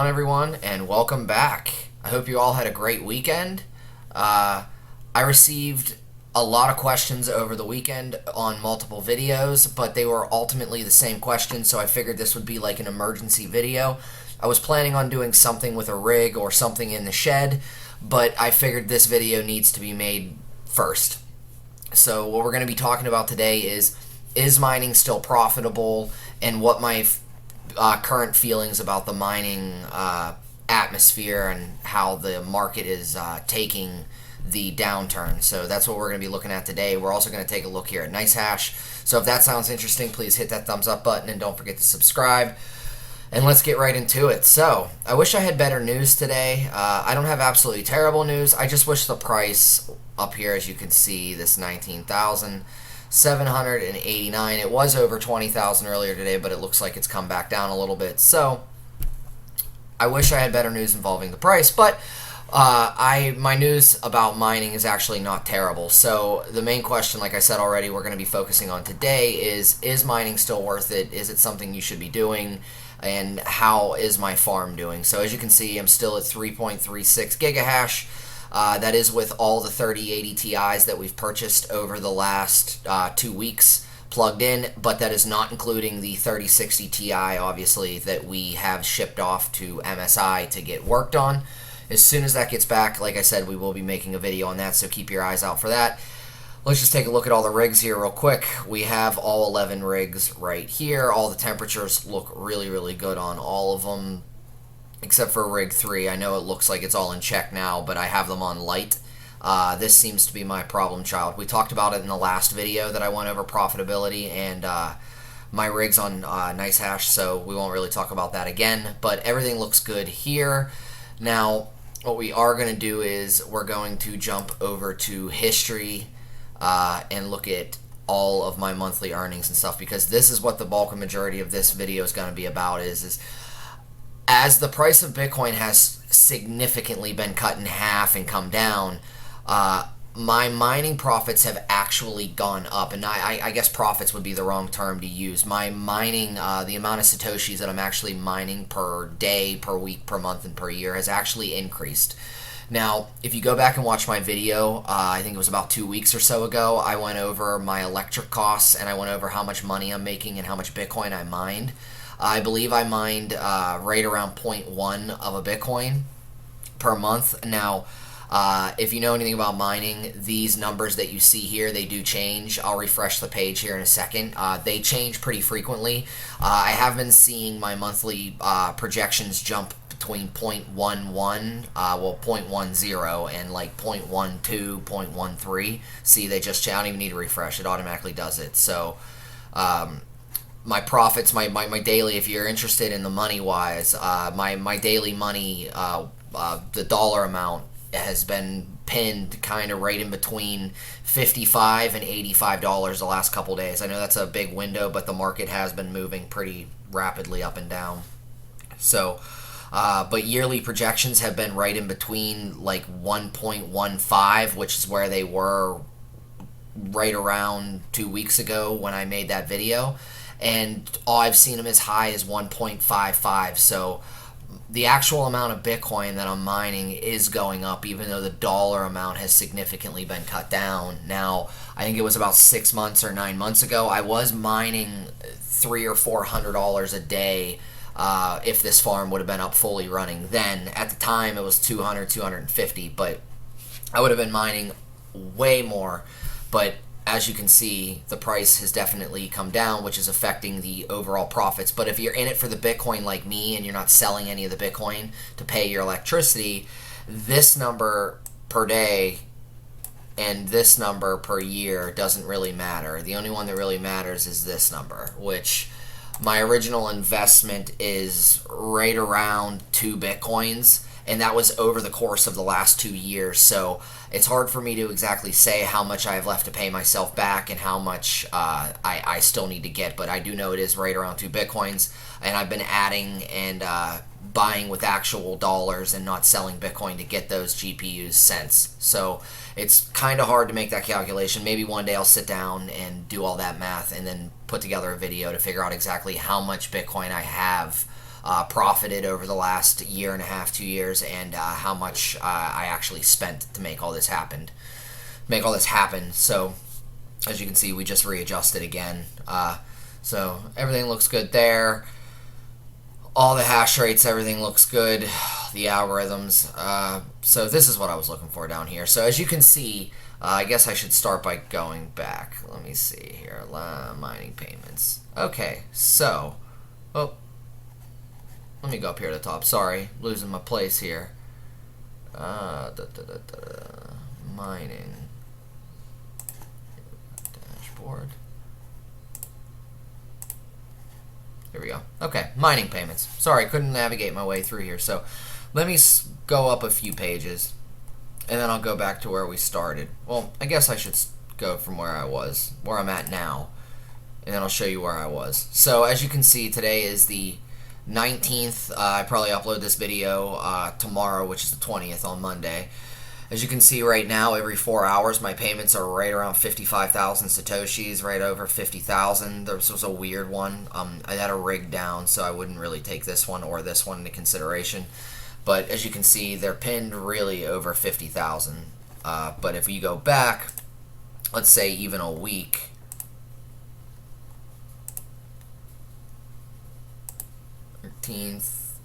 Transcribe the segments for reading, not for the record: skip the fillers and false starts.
on, everyone, and welcome back. I hope you all had a great weekend. I received a lot of questions over the weekend on multiple videos, but they were ultimately the same questions, so I figured this would be like an emergency video. I was planning on doing something with a rig or something in the shed, but I figured this video needs to be made first. So what we're going to be talking about today is mining still profitable, and what my current feelings about the mining atmosphere and how the market is taking the downturn. So that's what we're going to be looking at today. We're also going to take a look here at NiceHash. So if that sounds interesting, please hit that thumbs up button and don't forget to subscribe. And let's get right into it. So I wish I had better news today. I don't have absolutely terrible news. I just wish the price up here, as you can see, this 19,789. It was over 20,000 earlier today, but it looks like it's come back down a little bit. So I wish I had better news involving the price, but my news about mining is actually not terrible. So the main question, like I said already, we're going to be focusing on today is mining still worth it? Is it something you should be doing? And how is my farm doing? So as you can see, I'm still at 3.36 gigahash. That is with all the 3080 Ti's that we've purchased over the last 2 weeks plugged in, but that is not including the 3060 Ti, obviously, that we have shipped off to MSI to get worked on. As soon as that gets back, like I said, we will be making a video on that, so keep your eyes out for that. Let's just take a look at all the rigs here real quick. We have all 11 rigs right here. All the temperatures look really, really good on all of them, except for rig 3. I know it looks like it's all in check now, but I have them on light. This seems to be my problem child. We talked about it in the last video that I went over profitability and my rigs on NiceHash, so we won't really talk about that again, but everything looks good here. Now, what we are going to do is we're going to jump over to history and look at all of my monthly earnings and stuff, because this is what the bulk and majority of this video is going to be about, is as the price of Bitcoin has significantly been cut in half and come down, my mining profits have actually gone up. And I guess profits would be the wrong term to use. My mining, the amount of Satoshis that I'm actually mining per day, per week, per month, and per year has actually increased. Now, if you go back and watch my video, I think it was about 2 weeks or so ago, I went over my electric costs and I went over how much money I'm making and how much Bitcoin I mined. I believe I mined right around 0.1 of a Bitcoin per month. Now, if you know anything about mining, these numbers that you see here, they do change. I'll refresh the page here in a second. They change pretty frequently. I have been seeing my monthly projections jump between 0.11, 0.10 and like 0.12, 0.13. See, they just, I don't even need to refresh. It automatically does it. So, my profits, my daily, if you're interested in the money-wise, my daily money, the dollar amount has been pinned kind of right in between $55 and $85 the last couple days. I know that's a big window, but the market has been moving pretty rapidly up and down. So, but yearly projections have been right in between like 1.15, which is where they were right around 2 weeks ago when I made that video. And I've seen them as high as 1.55. So the actual amount of Bitcoin that I'm mining is going up, even though the dollar amount has significantly been cut down. Now, I think it was about 6 months or 9 months ago, I was mining $300 or $400 a day if this farm would have been up fully running. Then, at the time, it was $200, $250, but I would have been mining way more. But as you can see, the price has definitely come down, which is affecting the overall profits. But if you're in it for the Bitcoin like me and you're not selling any of the Bitcoin to pay your electricity, this number per day and this number per year doesn't really matter. The only one that really matters is this number, which my original investment is right around 2 Bitcoins, and that was over the course of the last 2 years. So it's hard for me to exactly say how much I have left to pay myself back and how much I still need to get, but I do know it is right around 2 Bitcoins, and I've been adding and buying with actual dollars and not selling Bitcoin to get those GPUs cents. So it's kind of hard to make that calculation. Maybe one day I'll sit down and do all that math and then put together a video to figure out exactly how much Bitcoin I have profited over the last year and a half, 2 years, and how much I actually spent to make all this happen. So as you can see, we just readjusted again. So everything looks good there. All the hash rates, everything looks good. The algorithms. So this is what I was looking for down here. So as you can see, I guess I should start by going back. Let me see here. Mining payments. Okay, so, let me go up here to the top. Sorry, losing my place here. Mining. Dashboard. Here we go. Okay, mining payments. Sorry, couldn't navigate my way through here. So let me go up a few pages, and then I'll go back to where we started. Well, I guess I should go from where I'm at now, and then I'll show you where I was. So as you can see, today is the 19th. I probably upload this video tomorrow, which is the 20th on Monday. As you can see right now, every 4 hours, my payments are right around 55,000 Satoshis, right over 50,000. This was a weird one. I had a rig down, so I wouldn't really take this one or this one into consideration. But as you can see, they're pinned really over 50,000. But if you go back, let's say even a week,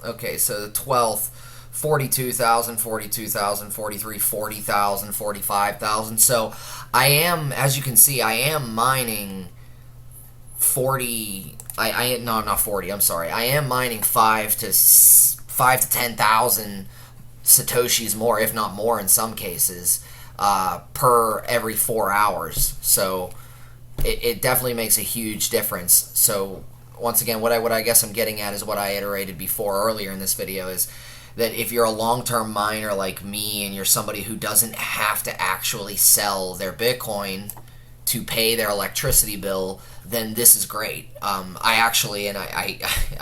okay, so the 12th, 42,000, 42,000, 43, 40,000, 45,000. So I am, as you can see, I am mining 40. No, not 40. I'm sorry. I am mining 5 to 10,000 Satoshis more, if not more in some cases, per every 4 hours. So it definitely makes a huge difference. So once again, what I guess I'm getting at is what I iterated before earlier in this video, is that if you're a long-term miner like me and you're somebody who doesn't have to actually sell their Bitcoin to pay their electricity bill, then this is great. I actually, and I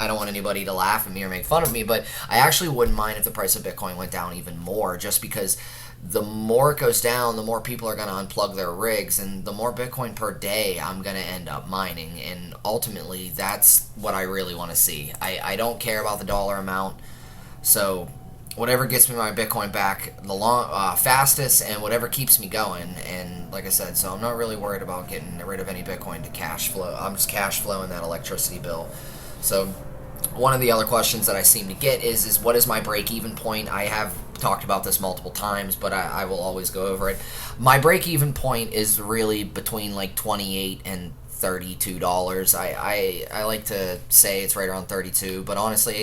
don't want anybody to laugh at me or make fun of me, but I actually wouldn't mind if the price of Bitcoin went down even more, just because the more it goes down, the more people are going to unplug their rigs, and the more Bitcoin per day I'm going to end up mining, and ultimately that's what I really want to see. I don't care about the dollar amount. So whatever gets me my Bitcoin back the fastest, and whatever keeps me going. And like I said, so I'm not really worried about getting rid of any Bitcoin to cash flow. I'm just cash flowing that electricity bill. So one of the other questions that I seem to get is what is my break-even point? I have talked about this multiple times, but I will always go over it. My break-even point is really between like $28 and $32. I like to say it's right around 32, but honestly,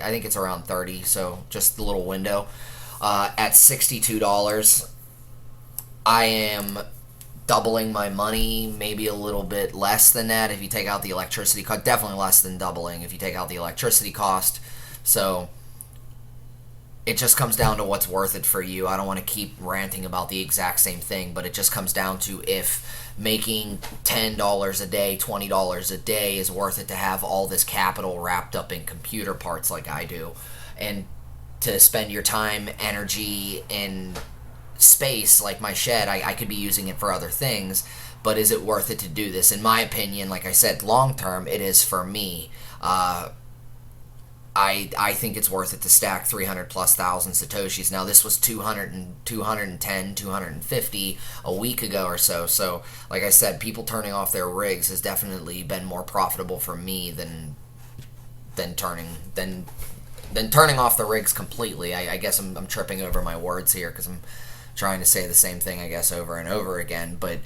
I think it's around 30. So just the little window. At $62, I am doubling my money, maybe a little bit less than that if you take out the electricity cost. Definitely less than doubling if you take out the electricity cost. So it just comes down to what's worth it for you. I don't want to keep ranting about the exact same thing, but it just comes down to if making $10 a day, $20 a day is worth it to have all this capital wrapped up in computer parts like I do, and to spend your time, energy, and space like my shed. I could be using it for other things, but is it worth it to do this? In my opinion, like I said, long term, it is for me. I think it's worth it to stack 300 plus thousand Satoshis. Now this was 210, 250 a week ago or so. So like I said, people turning off their rigs has definitely been more profitable for me than turning off the rigs completely. I guess I'm tripping over my words here because I'm trying to say the same thing, I guess, over and over again. But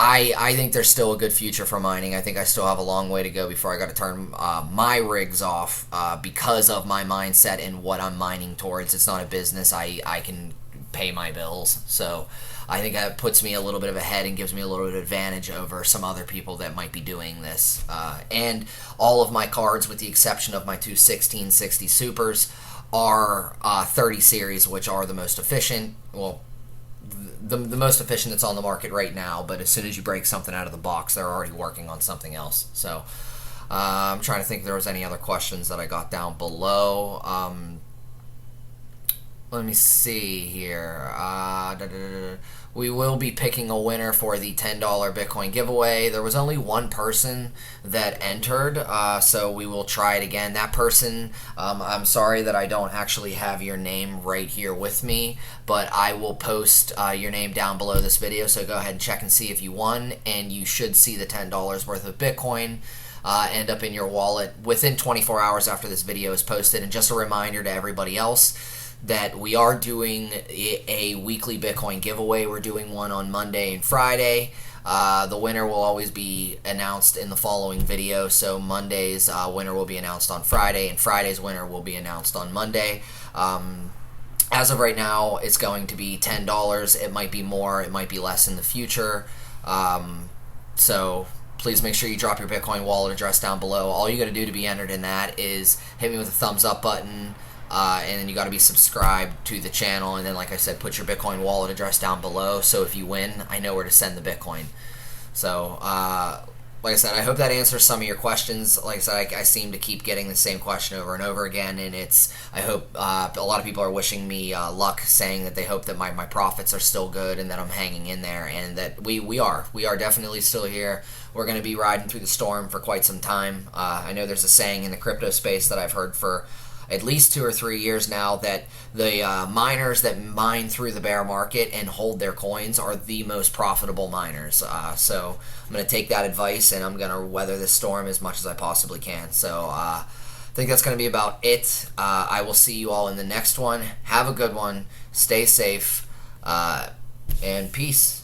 I think there's still a good future for mining. I think I still have a long way to go before I got to turn my rigs off because of my mindset and what I'm mining towards. It's not a business. I can pay my bills. So I think that puts me a little bit of ahead and gives me a little bit of advantage over some other people that might be doing this. And all of my cards, with the exception of my two 1660 Supers, are 30 series, which are the most efficient. Well, the most efficient that's on the market right now, but as soon as you break something out of the box, they're already working on something else. So I'm trying to think if there was any other questions that I got down below. Let me see here. we will be picking a winner for the $10 Bitcoin giveaway. There was only one person that entered, so we will try it again. That person, I'm sorry that I don't actually have your name right here with me, but I will post your name down below this video, so go ahead and check and see if you won, and you should see the $10 worth of Bitcoin end up in your wallet within 24 hours after this video is posted. And just a reminder to everybody else that we are doing a weekly Bitcoin giveaway. We're doing one on Monday and Friday. The winner will always be announced in the following video. So Monday's winner will be announced on Friday, and Friday's winner will be announced on Monday. As of right now, it's going to be $10. It might be more, it might be less in the future. So please make sure you drop your Bitcoin wallet address down below. All you got to do to be entered in that is hit me with a thumbs up button, and then you got to be subscribed to the channel. And then, like I said, put your Bitcoin wallet address down below. So if you win, I know where to send the Bitcoin. So, like I said, I hope that answers some of your questions. Like I said, I seem to keep getting the same question over and over again, and I hope a lot of people are wishing me luck, saying that they hope that my profits are still good and that I'm hanging in there, and that we are definitely still here. We're going to be riding through the storm for quite some time. I know there's a saying in the crypto space that I've heard for at least 2 or 3 years now, that the miners that mine through the bear market and hold their coins are the most profitable miners. So I'm going to take that advice, and I'm going to weather this storm as much as I possibly can. So I think that's going to be about it. I will see you all in the next one. Have a good one. Stay safe, and peace.